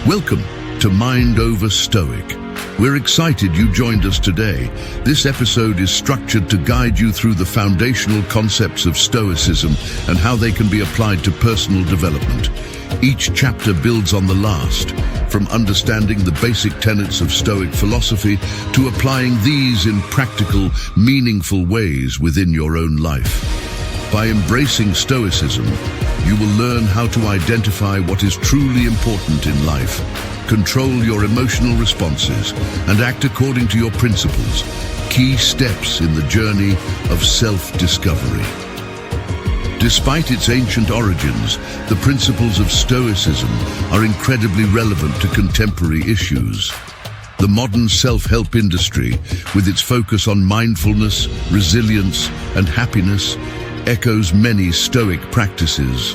Welcome to Mind Over Stoic. We're excited you joined us today. This episode is structured to guide you through the foundational concepts of Stoicism and how they can be applied to personal development. Each chapter builds on the last, from understanding the basic tenets of Stoic philosophy to applying these in practical, meaningful ways within your own life. By embracing Stoicism, you will learn how to identify what is truly important in life, control your emotional responses, and act according to your principles, key steps in the journey of self-discovery. Despite its ancient origins, the principles of Stoicism are incredibly relevant to contemporary issues. The modern self-help industry, with its focus on mindfulness, resilience, and happiness, echoes many Stoic practices.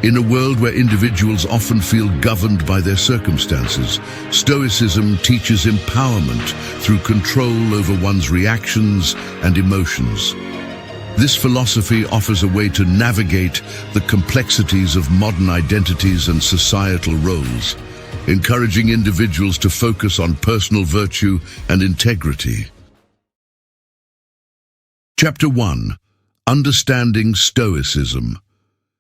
In a world where individuals often feel governed by their circumstances, Stoicism teaches empowerment through control over one's reactions and emotions. This philosophy offers a way to navigate the complexities of modern identities and societal roles, encouraging individuals to focus on personal virtue and integrity. Chapter 1. Understanding Stoicism.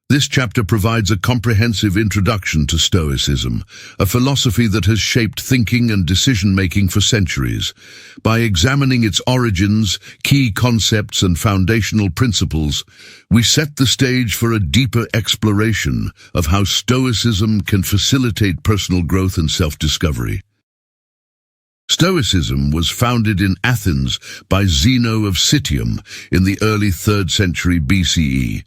This chapter provides a comprehensive introduction to Stoicism, a philosophy that has shaped thinking and decision-making for centuries. By examining its origins, key concepts, and foundational principles, we set the stage for a deeper exploration of how Stoicism can facilitate personal growth and self-discovery. Stoicism was founded in Athens by Zeno of Citium in the early 3rd century BCE.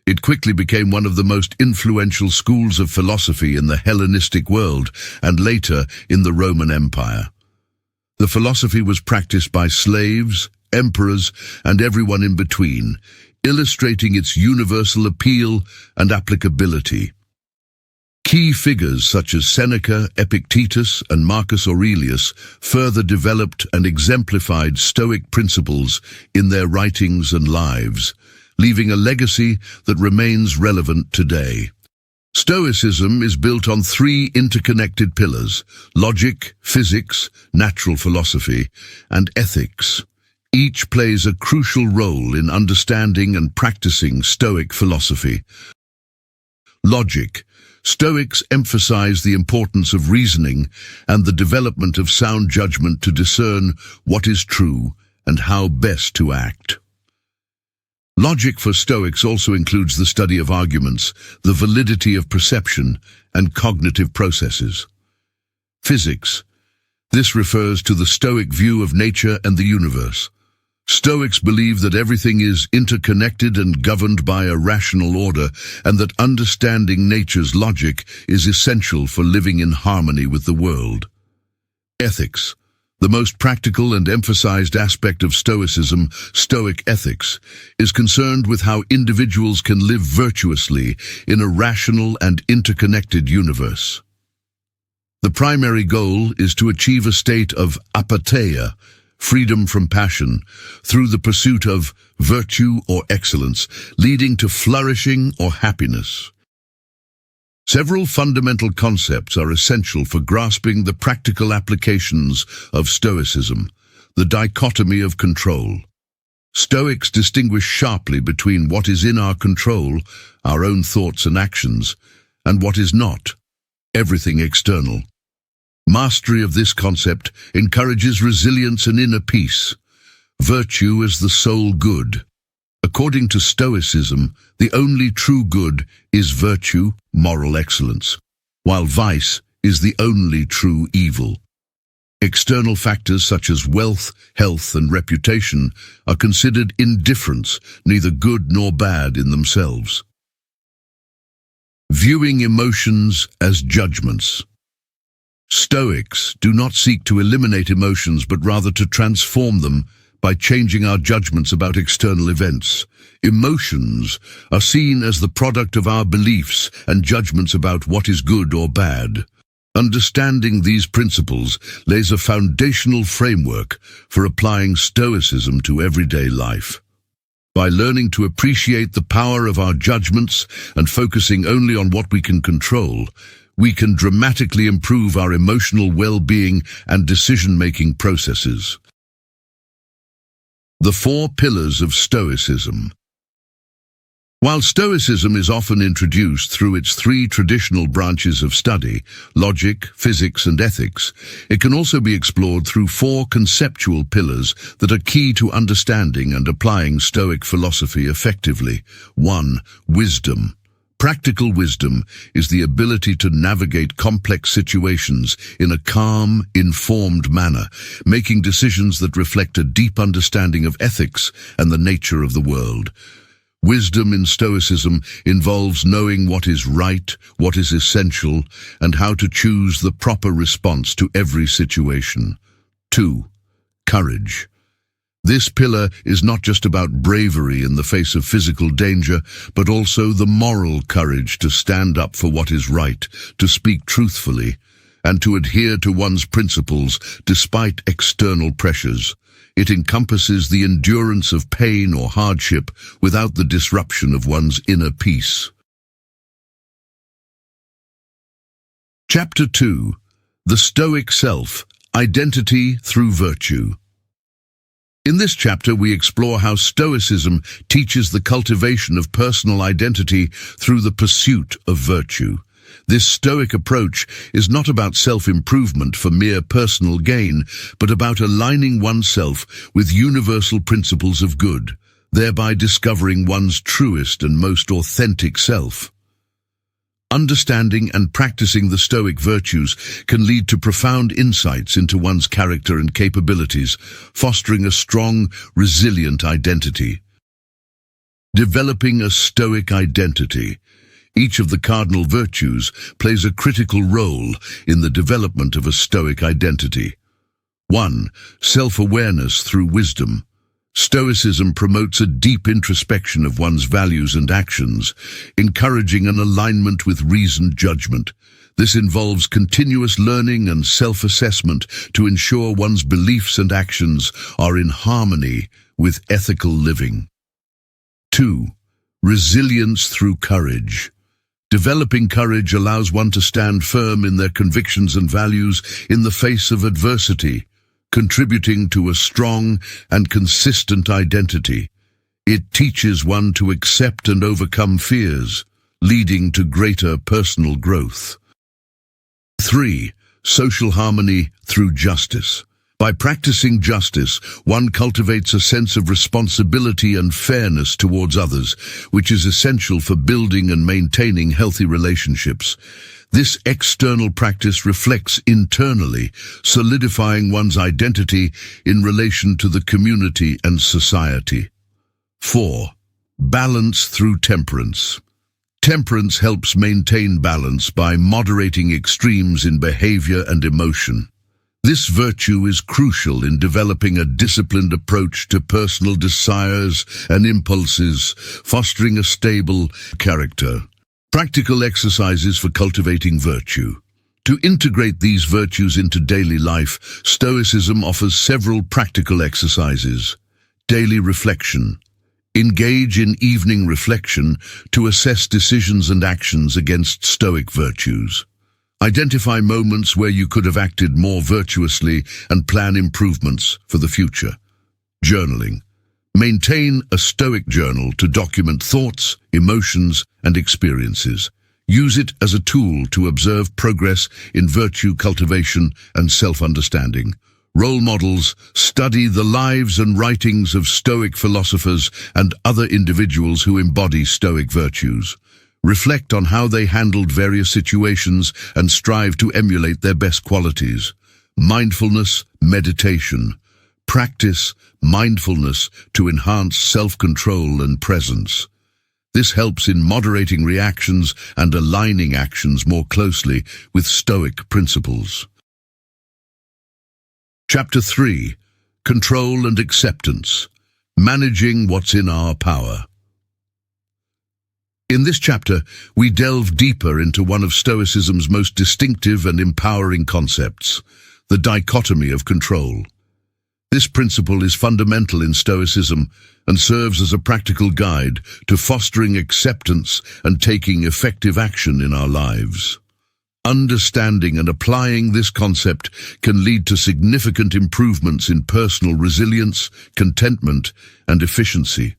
It quickly became one of the most influential schools of philosophy in the Hellenistic world and later in the Roman Empire. The philosophy was practiced by slaves, emperors, and everyone in between, illustrating its universal appeal and applicability. Key figures such as Seneca, Epictetus, and Marcus Aurelius further developed and exemplified Stoic principles in their writings and lives, leaving a legacy that remains relevant today. Stoicism is built on 3 interconnected pillars: logic, physics, natural philosophy, and ethics. Each plays a crucial role in understanding and practicing Stoic philosophy. Logic. Stoics emphasize the importance of reasoning and the development of sound judgment to discern what is true and how best to act. Logic for Stoics also includes the study of arguments, the validity of perception, and cognitive processes. Physics. This refers to the Stoic view of nature and the universe. Stoics believe that everything is interconnected and governed by a rational order, and that understanding nature's logic is essential for living in harmony with the world. Ethics. The most practical and emphasized aspect of Stoicism, Stoic ethics, is concerned with how individuals can live virtuously in a rational and interconnected universe. The primary goal is to achieve a state of apatheia, freedom from passion, through the pursuit of virtue or excellence, leading to flourishing or happiness. Several fundamental concepts are essential for grasping the practical applications of Stoicism: the dichotomy of control. Stoics distinguish sharply between what is in our control, our own thoughts and actions, and what is not, everything external. Mastery of this concept encourages resilience and inner peace. Virtue is the sole good. According to Stoicism, the only true good is virtue, moral excellence, while vice is the only true evil. External factors such as wealth, health, and reputation are considered indifferents, neither good nor bad in themselves. Viewing emotions as judgments. Stoics do not seek to eliminate emotions, but rather to transform them by changing our judgments about external events. Emotions are seen as the product of our beliefs and judgments about what is good or bad. Understanding these principles lays a foundational framework for applying Stoicism to everyday life. By learning to appreciate the power of our judgments and focusing only on what we can control, we can dramatically improve our emotional well-being and decision-making processes. The 4 pillars of Stoicism. While Stoicism is often introduced through its 3 traditional branches of study, logic, physics, and ethics, it can also be explored through 4 conceptual pillars that are key to understanding and applying Stoic philosophy effectively. 1. Wisdom. Practical wisdom is the ability to navigate complex situations in a calm, informed manner, making decisions that reflect a deep understanding of ethics and the nature of the world. Wisdom in Stoicism involves knowing what is right, what is essential, and how to choose the proper response to every situation. 2. Courage. This pillar is not just about bravery in the face of physical danger, but also the moral courage to stand up for what is right, to speak truthfully, and to adhere to one's principles despite external pressures. It encompasses the endurance of pain or hardship without the disruption of one's inner peace. Chapter 2. The Stoic Self, Identity Through Virtue. In this chapter, we explore how Stoicism teaches the cultivation of personal identity through the pursuit of virtue. This Stoic approach is not about self-improvement for mere personal gain, but about aligning oneself with universal principles of good, thereby discovering one's truest and most authentic self. Understanding and practicing the Stoic virtues can lead to profound insights into one's character and capabilities, fostering a strong, resilient identity. Developing a Stoic identity. Each of the cardinal virtues plays a critical role in the development of a Stoic identity. 1. Self-awareness through wisdom. Stoicism promotes a deep introspection of one's values and actions, encouraging an alignment with reasoned judgment. This involves continuous learning and self-assessment to ensure one's beliefs and actions are in harmony with ethical living. 2. Resilience through courage. Developing courage allows one to stand firm in their convictions and values in the face of adversity, contributing to a strong and consistent identity. It teaches one to accept and overcome fears, leading to greater personal growth. 3. Social harmony through justice. By practicing justice, one cultivates a sense of responsibility and fairness towards others, which is essential for building and maintaining healthy relationships. This external practice reflects internally, solidifying one's identity in relation to the community and society. 4. Balance through temperance. Temperance helps maintain balance by moderating extremes in behavior and emotion. This virtue is crucial in developing a disciplined approach to personal desires and impulses, fostering a stable character. Practical exercises for cultivating virtue. To integrate these virtues into daily life, Stoicism offers several practical exercises. Daily reflection. Engage in evening reflection to assess decisions and actions against Stoic virtues. Identify moments where you could have acted more virtuously and plan improvements for the future. Journaling. Maintain a Stoic journal to document thoughts, emotions, and experiences. Use it as a tool to observe progress in virtue cultivation and self-understanding. Role models. Study the lives and writings of Stoic philosophers and other individuals who embody Stoic virtues. Reflect on how they handled various situations and strive to emulate their best qualities. Mindfulness, meditation. Practice mindfulness to enhance self-control and presence. This helps in moderating reactions and aligning actions more closely with Stoic principles. Chapter 3. Control and Acceptance. Managing what's in our power. In this chapter, we delve deeper into one of Stoicism's most distinctive and empowering concepts, the dichotomy of control. This principle is fundamental in Stoicism and serves as a practical guide to fostering acceptance and taking effective action in our lives. Understanding and applying this concept can lead to significant improvements in personal resilience, contentment, and efficiency.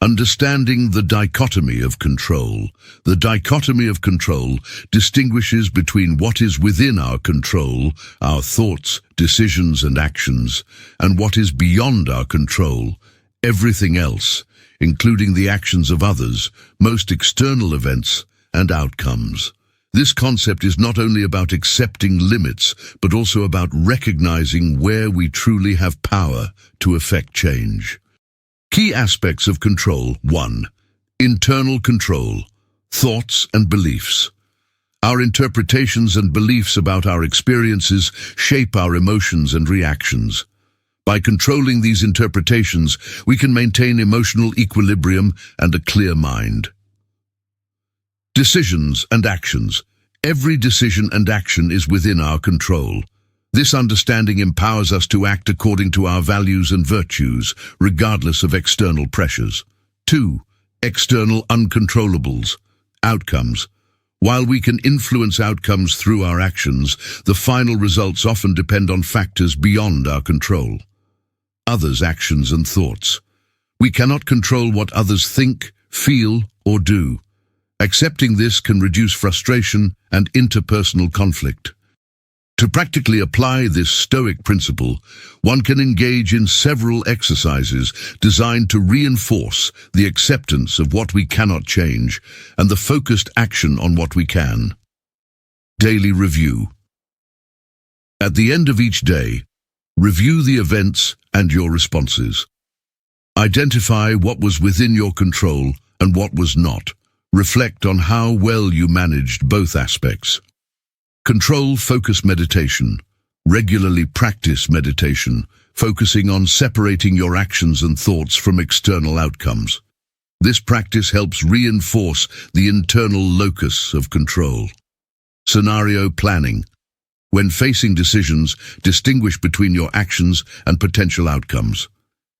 Understanding the dichotomy of control. The dichotomy of control distinguishes between what is within our control, our thoughts, decisions, and actions, and what is beyond our control, everything else, including the actions of others, most external events, and outcomes. This concept is not only about accepting limits, but also about recognizing where we truly have power to effect change. Key aspects of control. 1. Internal control. Thoughts and beliefs. Our interpretations and beliefs about our experiences shape our emotions and reactions. By controlling these interpretations, we can maintain emotional equilibrium and a clear mind. Decisions and actions. Every decision and action is within our control. This understanding empowers us to act according to our values and virtues, regardless of external pressures. 2. External uncontrollables. Outcomes. While we can influence outcomes through our actions, the final results often depend on factors beyond our control. Others' actions and thoughts. We cannot control what others think, feel, or do. Accepting this can reduce frustration and interpersonal conflict. To practically apply this Stoic principle, one can engage in several exercises designed to reinforce the acceptance of what we cannot change and the focused action on what we can. Daily review. At the end of each day, review the events and your responses. Identify what was within your control and what was not. Reflect on how well you managed both aspects. Control focus meditation. Regularly practice meditation, focusing on separating your actions and thoughts from external outcomes. This practice helps reinforce the internal locus of control. Scenario planning. When facing decisions, distinguish between your actions and potential outcomes.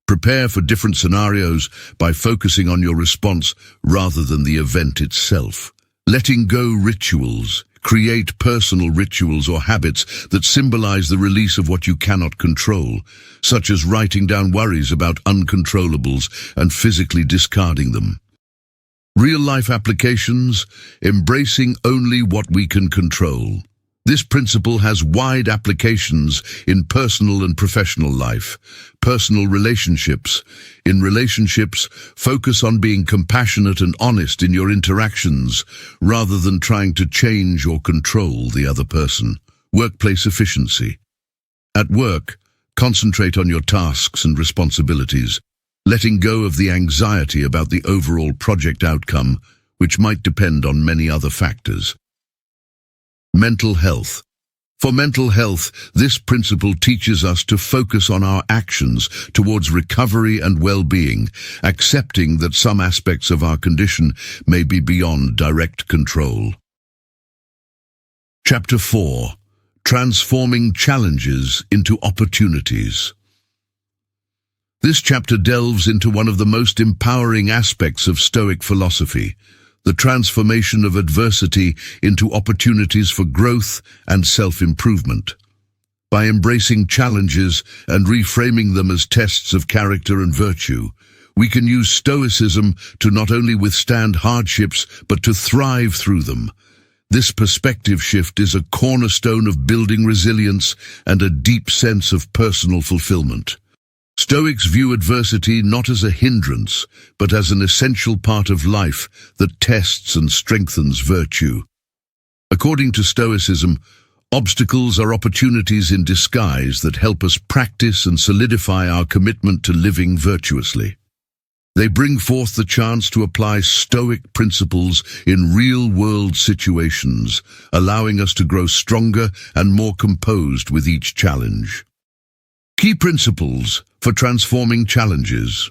Prepare for different scenarios by focusing on your response rather than the event itself. Letting go rituals. Create personal rituals or habits that symbolize the release of what you cannot control, such as writing down worries about uncontrollables and physically discarding them. Real-life applications. Embracing only what we can control. This principle has wide applications in personal and professional life. Personal relationships. In relationships, focus on being compassionate and honest in your interactions, rather than trying to change or control the other person. Workplace efficiency. At work, concentrate on your tasks and responsibilities, letting go of the anxiety about the overall project outcome, which might depend on many other factors. Mental health. For mental health, this principle teaches us to focus on our actions towards recovery and well-being, accepting that some aspects of our condition may be beyond direct control. Chapter 4. Transforming challenges into opportunities. This chapter delves into one of the most empowering aspects of Stoic philosophy, the transformation of adversity into opportunities for growth and self-improvement. By embracing challenges and reframing them as tests of character and virtue, we can use Stoicism to not only withstand hardships, but to thrive through them. This perspective shift is a cornerstone of building resilience and a deep sense of personal fulfillment. Stoics view adversity not as a hindrance, but as an essential part of life that tests and strengthens virtue. According to Stoicism, obstacles are opportunities in disguise that help us practice and solidify our commitment to living virtuously. They bring forth the chance to apply Stoic principles in real-world situations, allowing us to grow stronger and more composed with each challenge. Key principles for transforming challenges.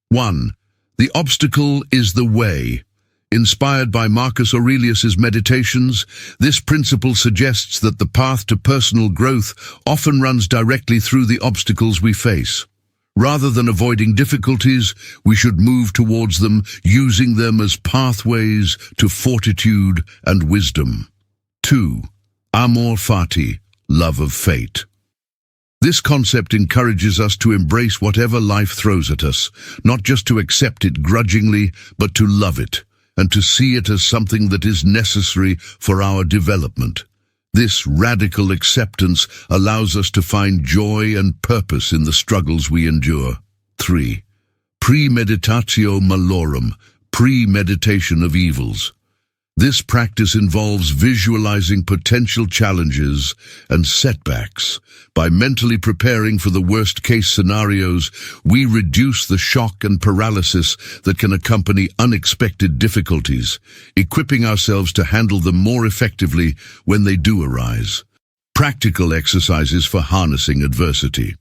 1. The obstacle is the way. Inspired by Marcus Aurelius's Meditations, this principle suggests that the path to personal growth often runs directly through the obstacles we face. Rather than avoiding difficulties, we should move towards them, using them as pathways to fortitude and wisdom. 2. 2. Amor fati, love of fate. This concept encourages us to embrace whatever life throws at us, not just to accept it grudgingly, but to love it, and to see it as something that is necessary for our development. This radical acceptance allows us to find joy and purpose in the struggles we endure. 3. Premeditatio malorum, premeditation of evils. This practice involves visualizing potential challenges and setbacks. By mentally preparing for the worst-case scenarios, we reduce the shock and paralysis that can accompany unexpected difficulties, equipping ourselves to handle them more effectively when they do arise. Practical exercises for harnessing adversity.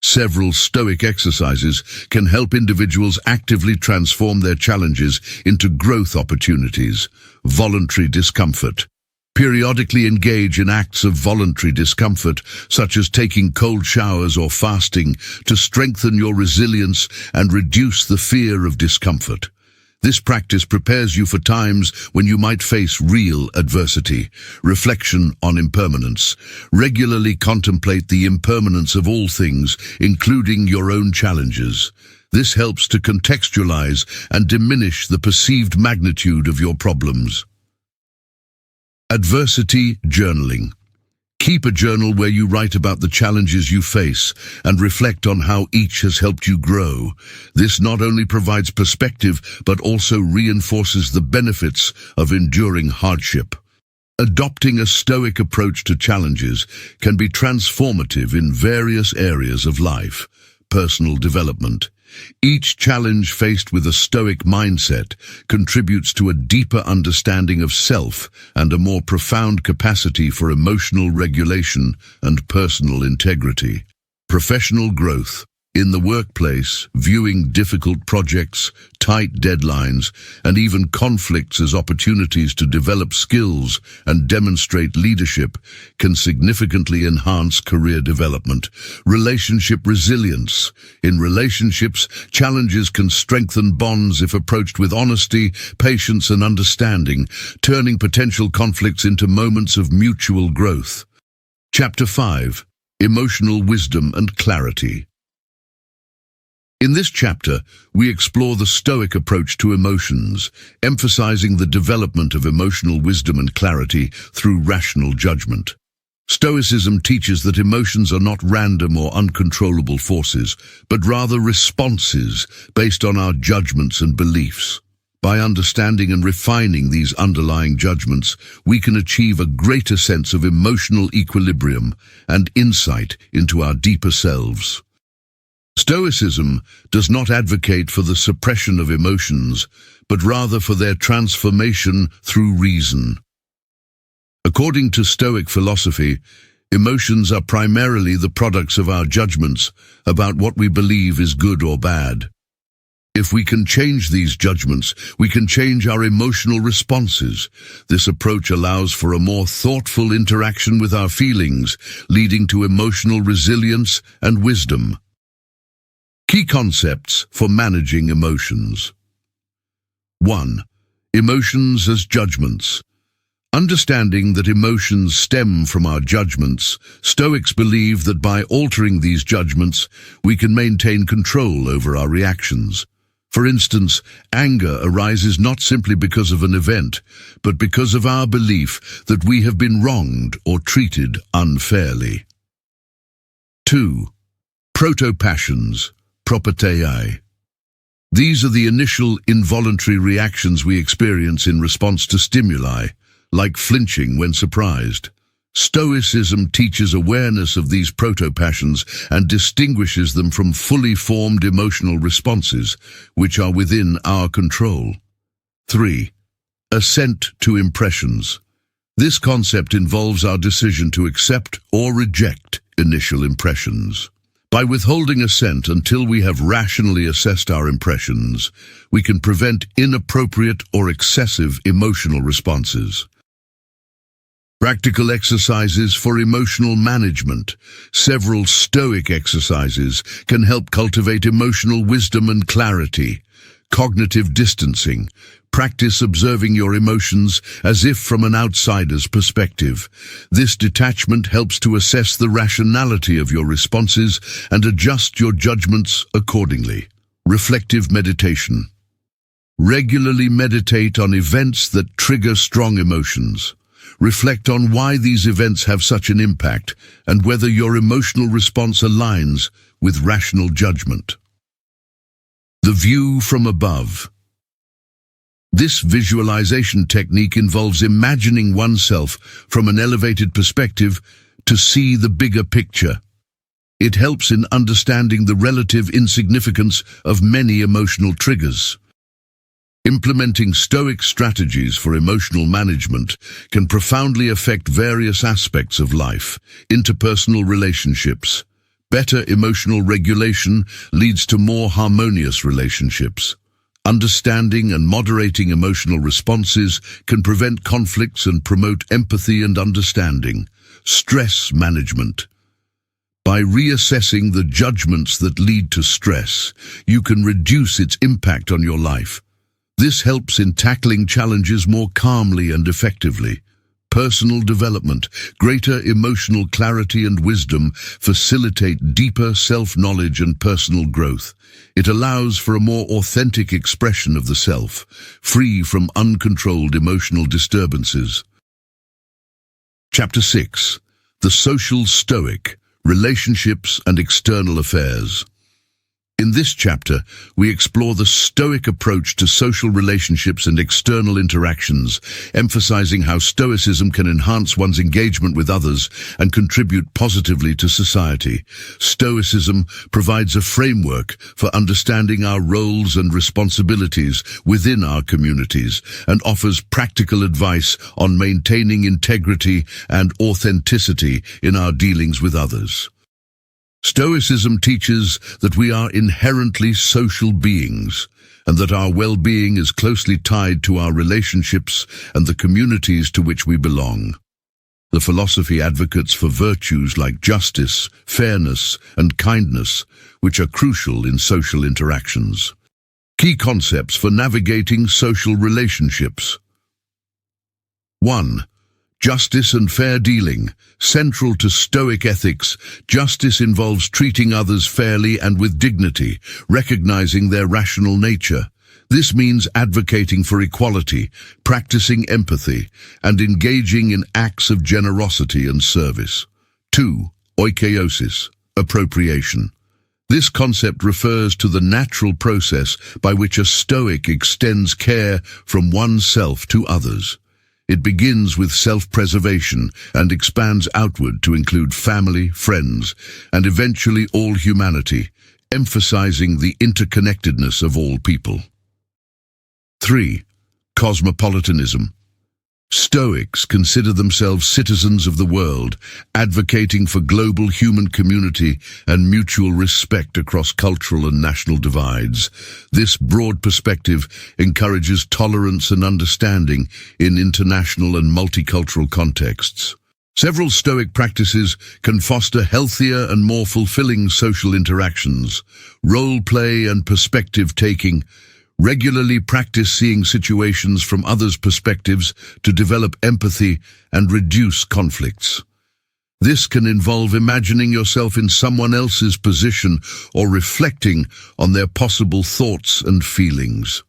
Several Stoic exercises can help individuals actively transform their challenges into growth opportunities. Voluntary discomfort. Periodically engage in acts of voluntary discomfort, such as taking cold showers or fasting, to strengthen your resilience and reduce the fear of discomfort. This practice prepares you for times when you might face real adversity. Reflection on impermanence. Regularly contemplate the impermanence of all things, including your own challenges. This helps to contextualize and diminish the perceived magnitude of your problems. Adversity journaling. Keep a journal where you write about the challenges you face and reflect on how each has helped you grow. This not only provides perspective, but also reinforces the benefits of enduring hardship. Adopting a Stoic approach to challenges can be transformative in various areas of life. Personal development. Each challenge faced with a Stoic mindset contributes to a deeper understanding of self and a more profound capacity for emotional regulation and personal integrity. Professional growth. In the workplace, viewing difficult projects, tight deadlines, and even conflicts as opportunities to develop skills and demonstrate leadership can significantly enhance career development. Relationship resilience. In relationships, challenges can strengthen bonds if approached with honesty, patience, and understanding, turning potential conflicts into moments of mutual growth. Chapter 5. Emotional wisdom and clarity. In this chapter, we explore the Stoic approach to emotions, emphasizing the development of emotional wisdom and clarity through rational judgment. Stoicism teaches that emotions are not random or uncontrollable forces, but rather responses based on our judgments and beliefs. By understanding and refining these underlying judgments, we can achieve a greater sense of emotional equilibrium and insight into our deeper selves. Stoicism does not advocate for the suppression of emotions, but rather for their transformation through reason. According to Stoic philosophy, emotions are primarily the products of our judgments about what we believe is good or bad. If we can change these judgments, we can change our emotional responses. This approach allows for a more thoughtful interaction with our feelings, leading to emotional resilience and wisdom. Key concepts for managing emotions. 1. Emotions as judgments. Understanding that emotions stem from our judgments, Stoics believe that by altering these judgments, we can maintain control over our reactions. For instance, anger arises not simply because of an event, but because of our belief that we have been wronged or treated unfairly. 2. Proto-passions. Propatei. These are the initial involuntary reactions we experience in response to stimuli, like flinching when surprised. Stoicism teaches awareness of these proto-passions and distinguishes them from fully formed emotional responses, which are within our control. 3. Assent to impressions. This concept involves our decision to accept or reject initial impressions. By withholding assent until we have rationally assessed our impressions, we can prevent inappropriate or excessive emotional responses. Practical exercises for emotional management. Several Stoic exercises can help cultivate emotional wisdom and clarity. Cognitive distancing. Practice observing your emotions as if from an outsider's perspective. This detachment helps to assess the rationality of your responses and adjust your judgments accordingly. Reflective meditation. Regularly meditate on events that trigger strong emotions. Reflect on why these events have such an impact and whether your emotional response aligns with rational judgment. The view from above. This visualization technique involves imagining oneself from an elevated perspective to see the bigger picture. It helps in understanding the relative insignificance of many emotional triggers. Implementing Stoic strategies for emotional management can profoundly affect various aspects of life. Interpersonal relationships. Better emotional regulation leads to more harmonious relationships. Understanding and moderating emotional responses can prevent conflicts and promote empathy and understanding. Stress management. By reassessing the judgments that lead to stress, you can reduce its impact on your life. This helps in tackling challenges more calmly and effectively. Personal development, greater emotional clarity and wisdom facilitate deeper self-knowledge and personal growth. It allows for a more authentic expression of the self, free from uncontrolled emotional disturbances. Chapter 6. The Social Stoic, Relationships and External Affairs. In this chapter, we explore the Stoic approach to social relationships and external interactions, emphasizing how Stoicism can enhance one's engagement with others and contribute positively to society. Stoicism provides a framework for understanding our roles and responsibilities within our communities and offers practical advice on maintaining integrity and authenticity in our dealings with others. Stoicism teaches that we are inherently social beings, and that our well-being is closely tied to our relationships and the communities to which we belong. The philosophy advocates for virtues like justice, fairness, and kindness, which are crucial in social interactions. Key concepts for navigating social relationships. 1. Justice and fair dealing. Central to Stoic ethics, justice involves treating others fairly and with dignity, recognizing their rational nature. This means advocating for equality, practicing empathy, and engaging in acts of generosity and service. 2. Oikeiosis, appropriation. This concept refers to the natural process by which a Stoic extends care from oneself to others. It begins with self-preservation and expands outward to include family, friends, and eventually all humanity, emphasizing the interconnectedness of all people. 3. Cosmopolitanism. Stoics consider themselves citizens of the world, advocating for global human community and mutual respect across cultural and national divides. This broad perspective encourages tolerance and understanding in international and multicultural contexts. Several Stoic practices can foster healthier and more fulfilling social interactions. Role play and perspective taking. Regularly practice seeing situations from others' perspectives to develop empathy and reduce conflicts. This can involve imagining yourself in someone else's position or reflecting on their possible thoughts and feelings.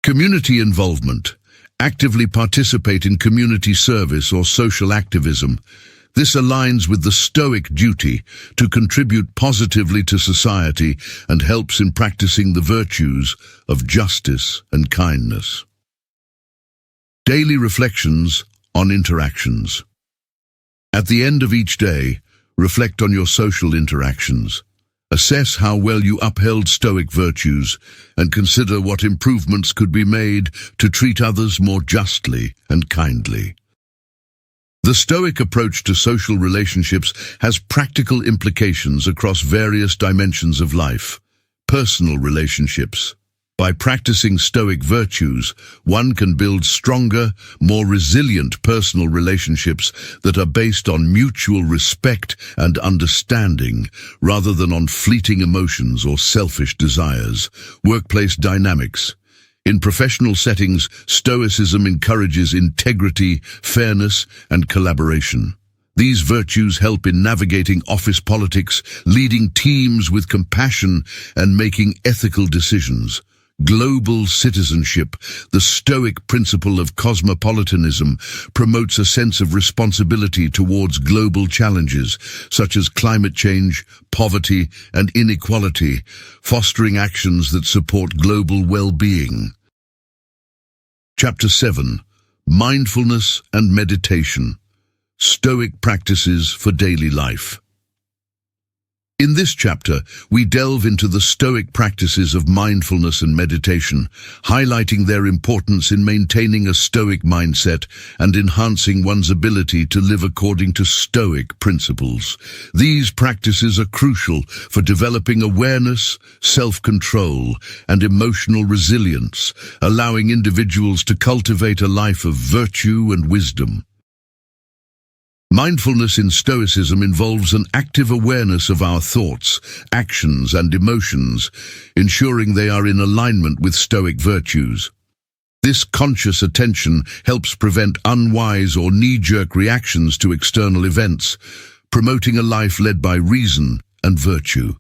Community involvement. Actively participate in community service or social activism. This aligns with the Stoic duty to contribute positively to society and helps in practicing the virtues of justice and kindness. Daily reflections on interactions. At the end of each day, reflect on your social interactions. Assess how well you upheld Stoic virtues and consider what improvements could be made to treat others more justly and kindly. The Stoic approach to social relationships has practical implications across various dimensions of life. Personal relationships. By practicing Stoic virtues, one can build stronger, more resilient personal relationships that are based on mutual respect and understanding, rather than on fleeting emotions or selfish desires. Workplace dynamics. In professional settings, Stoicism encourages integrity, fairness, and collaboration. These virtues help in navigating office politics, leading teams with compassion, and making ethical decisions. Global citizenship. The Stoic principle of cosmopolitanism promotes a sense of responsibility towards global challenges, such as climate change, poverty, and inequality, fostering actions that support global well-being. Chapter 7. Mindfulness and Meditation. Stoic practices for daily life. In this chapter, we delve into the Stoic practices of mindfulness and meditation, highlighting their importance in maintaining a Stoic mindset and enhancing one's ability to live according to Stoic principles. These practices are crucial for developing awareness, self-control, and emotional resilience, allowing individuals to cultivate a life of virtue and wisdom. Mindfulness in Stoicism involves an active awareness of our thoughts, actions, and emotions, ensuring they are in alignment with Stoic virtues. This conscious attention helps prevent unwise or knee-jerk reactions to external events, promoting a life led by reason and virtue.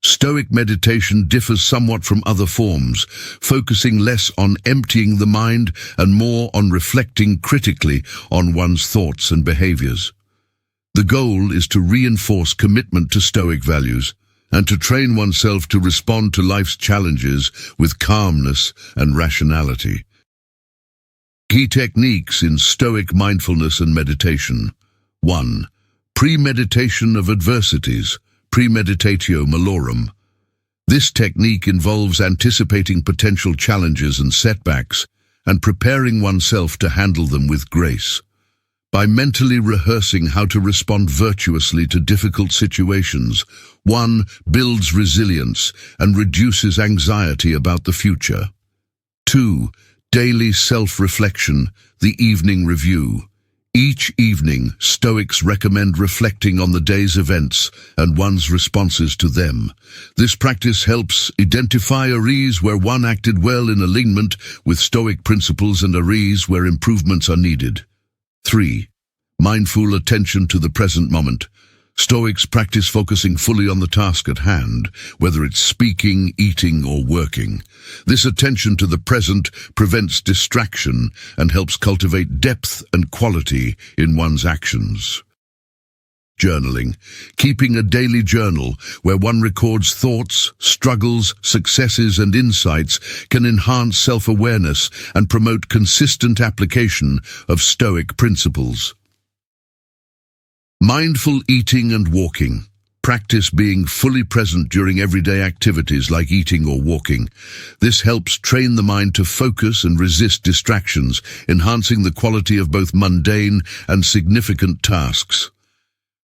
Stoic meditation differs somewhat from other forms, focusing less on emptying the mind and more on reflecting critically on one's thoughts and behaviors. The goal is to reinforce commitment to Stoic values and to train oneself to respond to life's challenges with calmness and rationality. Key techniques in Stoic mindfulness and meditation. 1. Premeditation of adversities. Premeditatio malorum. This technique involves anticipating potential challenges and setbacks and preparing oneself to handle them with grace. By mentally rehearsing how to respond virtuously to difficult situations, one builds resilience and reduces anxiety about the future. 2. Daily self-reflection, the evening review. Each evening, Stoics recommend reflecting on the day's events and one's responses to them. This practice helps identify areas where one acted well in alignment with Stoic principles and areas where improvements are needed. 3. Mindful attention to the present moment. Stoics practice focusing fully on the task at hand, whether it's speaking, eating, or working. This attention to the present prevents distraction and helps cultivate depth and quality in one's actions. Journaling. Keeping a daily journal where one records thoughts, struggles, successes, and insights can enhance self-awareness and promote consistent application of Stoic principles. Mindful eating and walking. Practice being fully present during everyday activities like eating or walking. This helps train the mind to focus and resist distractions, enhancing the quality of both mundane and significant tasks.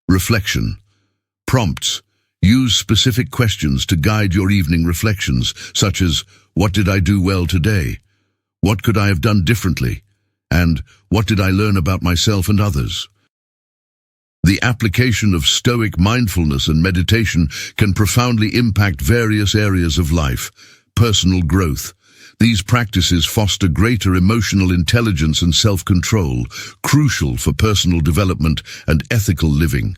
Reflection. Prompts. Use specific questions to guide your evening reflections, such as, what did I do well today? What could I have done differently? And what did I learn about myself and others? The application of Stoic mindfulness and meditation can profoundly impact various areas of life. Personal growth. These practices foster greater emotional intelligence and self-control, crucial for personal development and ethical living.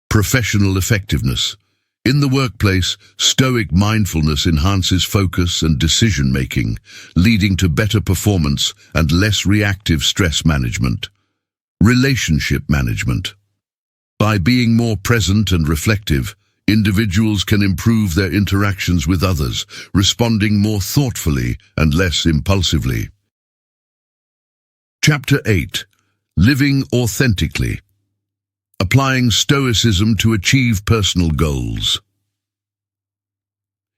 Professional effectiveness. In the workplace, Stoic mindfulness enhances focus and decision-making, leading to better performance and less reactive stress management. Relationship management. By being more present and reflective, individuals can improve their interactions with others, responding more thoughtfully and less impulsively. Chapter 8. Living authentically. Applying Stoicism to achieve personal goals.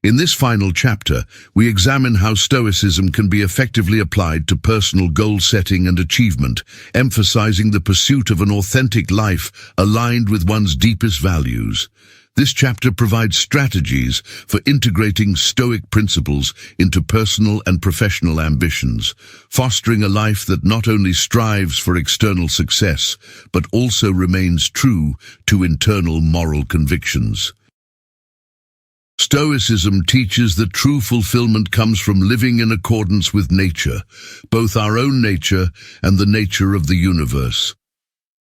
In this final chapter, we examine how Stoicism can be effectively applied to personal goal setting and achievement, emphasizing the pursuit of an authentic life aligned with one's deepest values. This chapter provides strategies for integrating Stoic principles into personal and professional ambitions, fostering a life that not only strives for external success, but also remains true to internal moral convictions. Stoicism teaches that true fulfillment comes from living in accordance with nature, both our own nature and the nature of the universe.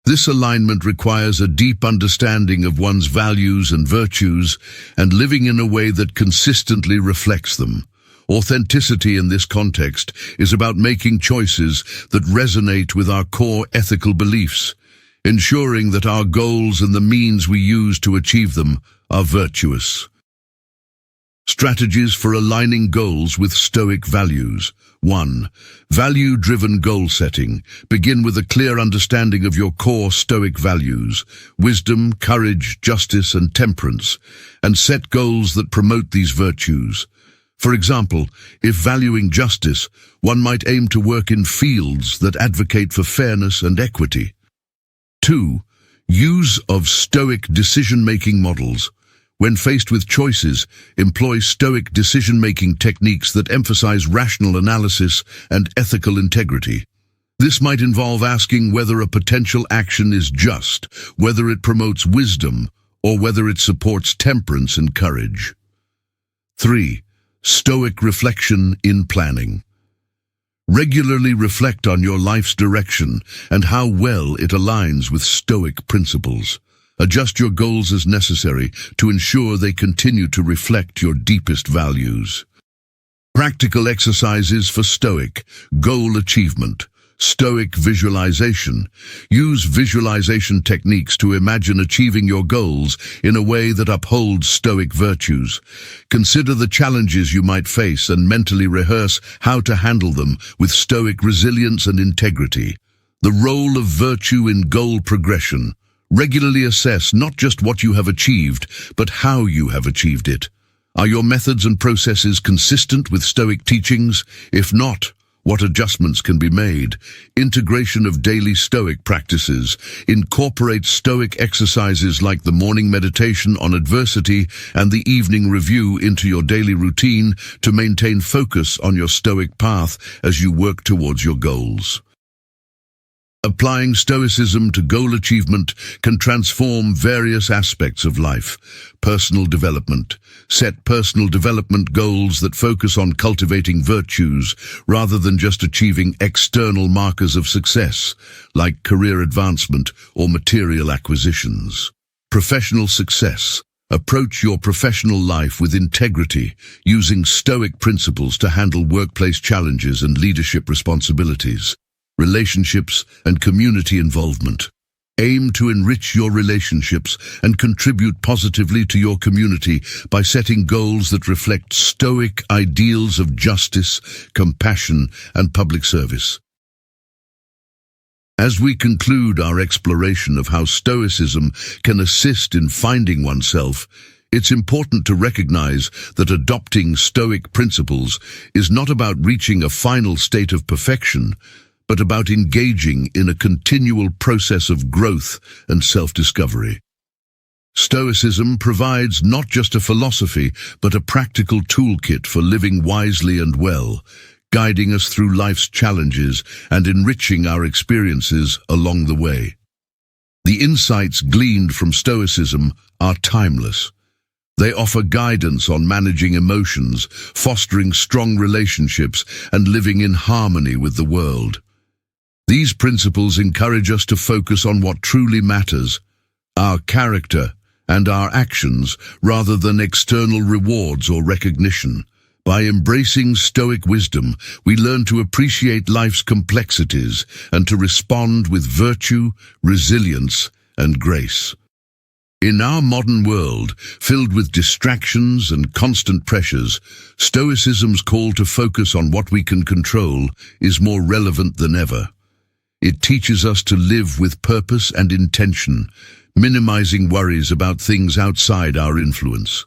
This alignment requires a deep understanding of one's values and virtues and living in a way that consistently reflects them. Authenticity in this context is about making choices that resonate with our core ethical beliefs, ensuring that our goals and the means we use to achieve them are virtuous. Strategies for aligning goals with Stoic values. 1. Value-driven goal setting. Begin with a clear understanding of your core Stoic values, wisdom, courage, justice, and temperance, and set goals that promote these virtues. For example, if valuing justice, one might aim to work in fields that advocate for fairness and equity. 2. Use of Stoic decision-making models. When faced with choices, employ Stoic decision-making techniques that emphasize rational analysis and ethical integrity. This might involve asking whether a potential action is just, whether it promotes wisdom, or whether it supports temperance and courage. 3. Stoic reflection in planning. Regularly reflect on your life's direction and how well it aligns with Stoic principles. Adjust your goals as necessary to ensure they continue to reflect your deepest values. Practical exercises for Stoic goal achievement. Stoic visualization. Use visualization techniques to imagine achieving your goals in a way that upholds Stoic virtues. Consider the challenges you might face and mentally rehearse how to handle them with Stoic resilience and integrity. The role of virtue in goal progression. Regularly assess not just what you have achieved, but how you have achieved it. Are your methods and processes consistent with Stoic teachings? If not, what adjustments can be made? Integration of daily Stoic practices. Incorporate Stoic exercises like the morning meditation on adversity and the evening review into your daily routine to maintain focus on your Stoic path as you work towards your goals. Applying Stoicism to goal achievement can transform various aspects of life. Personal development. Set personal development goals that focus on cultivating virtues rather than just achieving external markers of success, like career advancement or material acquisitions. Professional success. Approach your professional life with integrity, using Stoic principles to handle workplace challenges and leadership responsibilities. Relationships and community involvement. Aim to enrich your relationships and contribute positively to your community by setting goals that reflect Stoic ideals of justice, compassion, and public service. As we conclude our exploration of how Stoicism can assist in finding oneself, it's important to recognize that adopting Stoic principles is not about reaching a final state of perfection, but about engaging in a continual process of growth and self-discovery. Stoicism provides not just a philosophy, but a practical toolkit for living wisely and well, guiding us through life's challenges and enriching our experiences along the way. The insights gleaned from Stoicism are timeless. They offer guidance on managing emotions, fostering strong relationships, and living in harmony with the world. These principles encourage us to focus on what truly matters, our character and our actions, rather than external rewards or recognition. By embracing Stoic wisdom, we learn to appreciate life's complexities and to respond with virtue, resilience, and grace. In our modern world, filled with distractions and constant pressures, Stoicism's call to focus on what we can control is more relevant than ever. It teaches us to live with purpose and intention, minimizing worries about things outside our influence.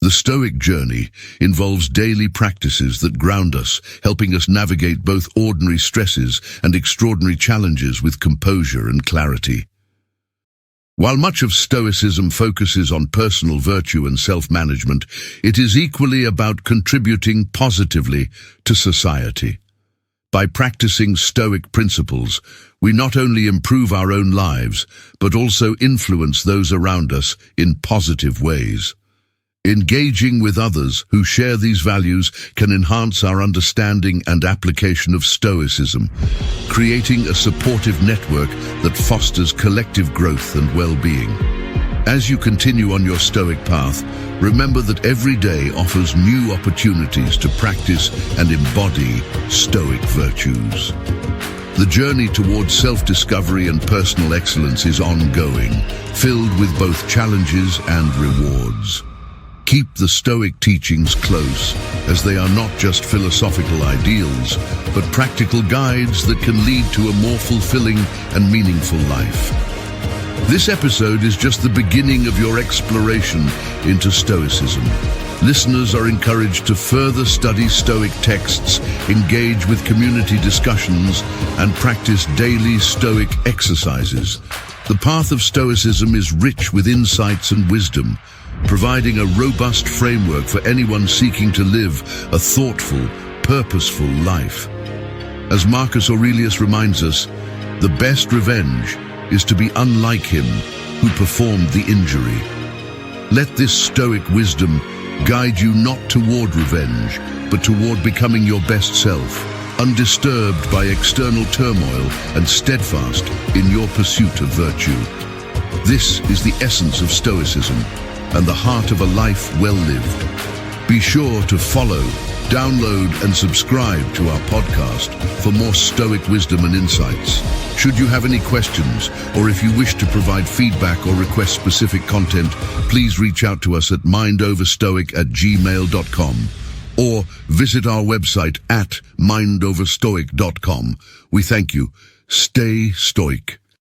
The Stoic journey involves daily practices that ground us, helping us navigate both ordinary stresses and extraordinary challenges with composure and clarity. While much of Stoicism focuses on personal virtue and self-management, it is equally about contributing positively to society. By practicing Stoic principles, we not only improve our own lives, but also influence those around us in positive ways. Engaging with others who share these values can enhance our understanding and application of Stoicism, creating a supportive network that fosters collective growth and well-being. As you continue on your Stoic path, remember that every day offers new opportunities to practice and embody Stoic virtues. The journey towards self-discovery and personal excellence is ongoing, filled with both challenges and rewards. Keep the Stoic teachings close, as they are not just philosophical ideals, but practical guides that can lead to a more fulfilling and meaningful life. This episode is just the beginning of your exploration into Stoicism. Listeners are encouraged to further study Stoic texts, engage with community discussions, and practice daily Stoic exercises. The path of Stoicism is rich with insights and wisdom, providing a robust framework for anyone seeking to live a thoughtful, purposeful life. As Marcus Aurelius reminds us, the best revenge is to be unlike him who performed the injury. Let this Stoic wisdom guide you not toward revenge, but toward becoming your best self, undisturbed by external turmoil and steadfast in your pursuit of virtue. This is the essence of Stoicism and the heart of a life well lived. Be sure to follow, download, and subscribe to our podcast for more Stoic wisdom and insights. Should you have any questions, or if you wish to provide feedback or request specific content, please reach out to us at mindoverstoic@gmail.com or visit our website at mindoverstoic.com. We thank you. Stay stoic.